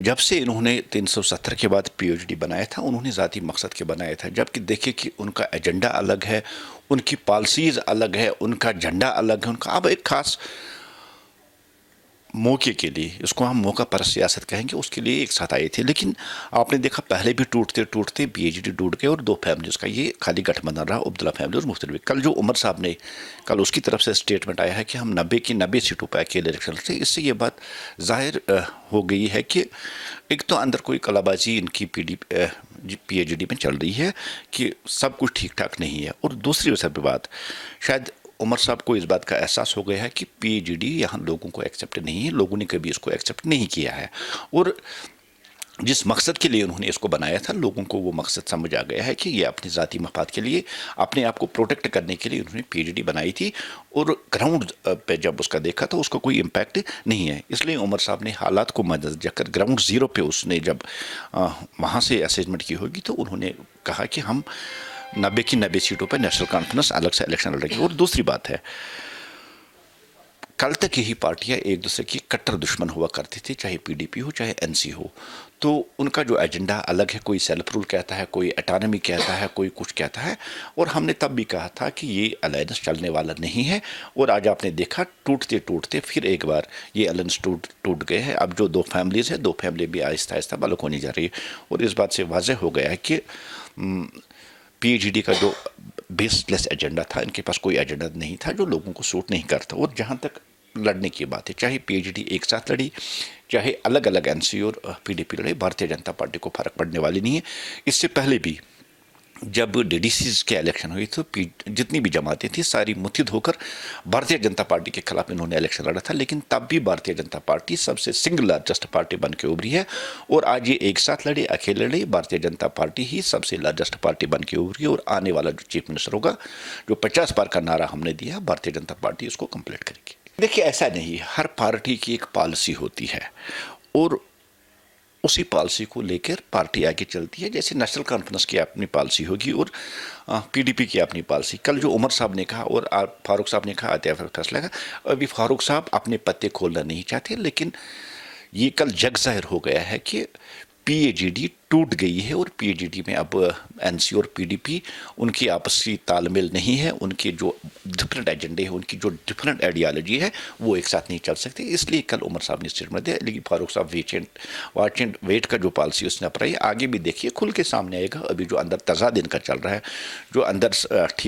جب سے انہوں نے 370 کے بعد پی ایچ ڈی بنایا تھا، انہوں نے ذاتی مقصد کے بنایا تھا، جبکہ دیکھیں کہ ان کا ایجنڈا الگ ہے، ان کی پالیسیز الگ ہے، ان کا جھنڈا الگ ہے، ان کا اب ایک خاص موقع کے لیے، اس کو ہم موقع پر سیاست کہیں گے، اس کے لیے ایک ساتھ آئے تھے۔ لیکن آپ نے دیکھا پہلے بھی ٹوٹتے ٹوٹتے پی ایچ ڈی ٹوٹ گئے اور دو فیملیز کا یہ خالی گٹھ بندھن رہا، عبداللہ فیملی اور مختلف۔ کل جو عمر صاحب نے کل اس کی طرف سے اسٹیٹمنٹ آیا ہے کہ ہم 90 کی 90 سیٹوں پہ اکیلے الیکشن لڑتے، اس سے یہ بات ظاہر ہو گئی ہے کہ ایک تو اندر کوئی کلا بازی ان کی پی ایچ ڈی میں چل رہی ہے کہ سب کچھ ٹھیک ٹھاک نہیں ہے، اور دوسری وجہ پہ بات شاید عمر صاحب کو اس بات کا احساس ہو گیا ہے کہ پی ایچ ڈی یہاں لوگوں کو ایکسیپٹ نہیں ہے، لوگوں نے کبھی اس کو ایکسیپٹ نہیں کیا ہے، اور جس مقصد کے لیے انہوں نے اس کو بنایا تھا لوگوں کو وہ مقصد سمجھ آ گیا ہے کہ یہ اپنی ذاتی مفاد کے لیے، اپنے آپ کو پروٹیکٹ کرنے کے لیے انہوں نے پی ایچ ڈی بنائی تھی، اور گراؤنڈ پہ جب اس کا دیکھا تو اس کا کوئی امپیکٹ نہیں ہے۔ اس لیے عمر صاحب نے حالات کو مد نظر رکھ کر گراؤنڈ زیرو پہ اس نے جب وہاں سے اسسمنٹ کی ہوگی تو انہوں نے کہا کہ ہم 90 کی 90 سیٹوں پہ نیشنل کانفرنس الگ سے الیکشن لڑے گی۔ اور دوسری بات ہے، کل تک یہی پارٹیاں ایک دوسرے کی کٹر دشمن ہوا کرتی تھی، چاہے پی ڈی پی ہو چاہے این سی ہو، تو ان کا جو ایجنڈا الگ ہے، کوئی سیلف رول کہتا ہے، کوئی اٹانمی کہتا ہے، کوئی کچھ کہتا ہے، اور ہم نے تب بھی کہا تھا کہ یہ الائنس چلنے والا نہیں ہے، اور آج آپ نے دیکھا ٹوٹتے ٹوٹتے پھر ایک بار یہ الائنس ٹوٹ گئے ہیں۔ اب جو دو فیملیز ہیں، دو فیملی بھی آہستہ آہستہ بلک ہونے جا رہی ہے، اور اس بات سے واضح ہو گیا ہے کہ پی ایچ ڈی کا جو بیس لیس ایجنڈا تھا، ان کے پاس کوئی ایجنڈا نہیں تھا جو لوگوں کو سوٹ نہیں کرتا۔ اور جہاں تک لڑنے کی بات ہے، چاہے پی ایچ ڈی ایک ساتھ لڑی، چاہے الگ الگ این سی اور پی ڈی پی لڑے، بھارتیہ جنتا پارٹی کو فرق پڑنے والی نہیں ہے۔ اس سے پہلے بھی جب ڈی ڈی سیز کے الیکشن ہوئی تو جتنی بھی جماعتیں تھیں ساری متحد ہو کر بھارتیہ جنتا پارٹی کے خلاف انہوں نے الیکشن لڑا تھا، لیکن تب بھی بھارتیہ جنتا پارٹی سب سے سنگل لارجسٹ پارٹی بن کے ابھری ہے، اور آج یہ ایک ساتھ لڑے، اکیلے لڑے، بھارتیہ جنتا پارٹی ہی سب سے لارجسٹ پارٹی بن کے ابھری ہے، اور آنے والا جو چیف منسٹر ہوگا، جو 50 پار کا نعرہ ہم نے دیا، بھارتیہ جنتا پارٹی اس کو کمپلیٹ کرے گی۔ دیکھیے ایسا نہیں، ہر پارٹی کی ایک پالیسی ہوتی ہے، اور اسی پالیسی کو لے کر پارٹی آگے چلتی ہے۔ جیسے نیشنل کانفرنس کی اپنی پالیسی ہوگی اور پی ڈی پی کی اپنی پالیسی۔ کل جو عمر صاحب نے کہا اور فاروق صاحب نے کہا عطیہ فیصلہ کا، ابھی فاروق صاحب اپنے پتے کھولنا نہیں چاہتے، لیکن یہ کل جگ ظاہر ہو گیا ہے کہ پی اے جی ڈی ٹوٹ گئی ہے، اور پی اے جی ڈی میں اب این سی اور پی ڈی پی ان کی آپسی تال میل نہیں ہے، ان کے جو ڈفرینٹ ایجنڈے ہیں، ان کی جو ڈفرینٹ آئیڈیالوجی ہے وہ ایک ساتھ نہیں چل سکتے۔ اس لیے کل عمر صاحب نے اسٹیٹمنٹ دیا، لیکن فاروق صاحب واچ اینڈ ویٹ کا جو پالیسی اس نے اپنائی، آگے بھی دیکھیے کھل کے سامنے آئے گا۔ ابھی جو اندر تضاد ان کا چل رہا ہے، جو اندر ٹھیک